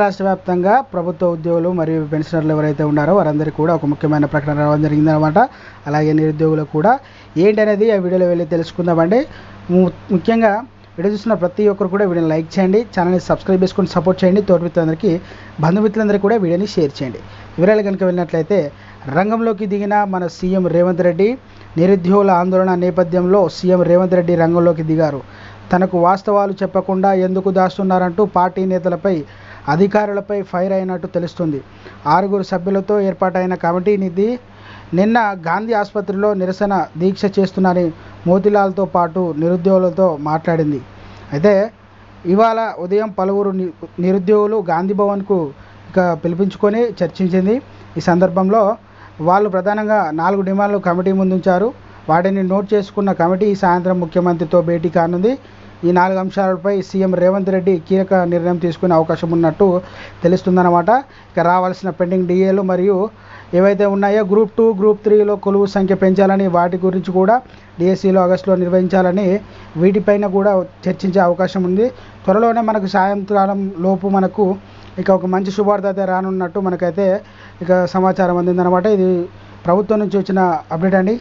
రాష్ట్ర వ్యాప్తంగా ప్రభుత్వ ఉద్యోగులు మరియు పెన్షనర్లు ఎవరైతే ఉన్నారో వారందరికీ కూడా ఒక ముఖ్యమైన ప్రకటన రావడం జరిగిందనమాట. అలాగే నిరుద్యోగులకు కూడా ఏంటనేది ఆ వీడియోలో వెళ్ళి తెలుసుకుందామండి. ముఖ్యంగా వీడియో చూస్తున్న ప్రతి ఒక్కరు కూడా వీడియోని లైక్ చేయండి, ఛానల్ని సబ్స్క్రైబ్ చేసుకొని సపోర్ట్ చేయండి. తోటిమిత్రులందరికీ బంధుమిత్రులందరికీ కూడా వీడియోని షేర్ చేయండి. వివరాలు కనుక వెళ్ళినట్లయితే, రంగంలోకి దిగిన మన సీఎం రేవంత్ రెడ్డి. నిరుద్యోగుల ఆందోళన నేపథ్యంలో సీఎం రేవంత్ రెడ్డి రంగంలోకి దిగారు. తనకు వాస్తవాలు చెప్పకుండా ఎందుకు దాస్తున్నారంటూ పార్టీ నేతలపై, అధికారులపై ఫైర్ అయినట్టు తెలుస్తుంది. 6 సభ్యులతో ఏర్పాటైన కమిటీ నిన్న గాంధీ ఆసుపత్రిలో నిరసన దీక్ష చేస్తున్నారని మోతీలాల్తో పాటు నిరుద్యోగులతో మాట్లాడింది. అయితే ఇవాళ ఉదయం పలువురు నిరుద్యోగులు గాంధీ భవన్కు పిలిపించుకొని చర్చించింది. ఈ సందర్భంలో వాళ్ళు ప్రధానంగా 4 డిమాండ్లు కమిటీ ముందుంచారు. వాటిని నోట్ చేసుకున్న కమిటీ సాయంత్రం ముఖ్యమంత్రితో భేటీ కానుంది. ఈ 4 అంశాలపై సీఎం రేవంత్ రెడ్డి కీలక నిర్ణయం తీసుకునే అవకాశం ఉన్నట్టు తెలుస్తుందన్నమాట. ఇక రావాల్సిన పెండింగ్ డిఏలు మరియు ఏవైతే ఉన్నాయో గ్రూప్ 2, గ్రూప్ 3లో కొలువు సంఖ్య పెంచాలని, వాటి గురించి కూడా డిఎస్సిలో ఆగస్టులో నిర్వహించాలని, వీటిపైన కూడా చర్చించే అవకాశం ఉంది. త్వరలోనే మనకు సాయంకాలం లోపు మనకు ఒక మంచి శుభార్త అయితే రానున్నట్టు మనకైతే సమాచారం అందిందనమాట. ఇది ప్రభుత్వం నుంచి వచ్చిన అప్డేట్ అండి.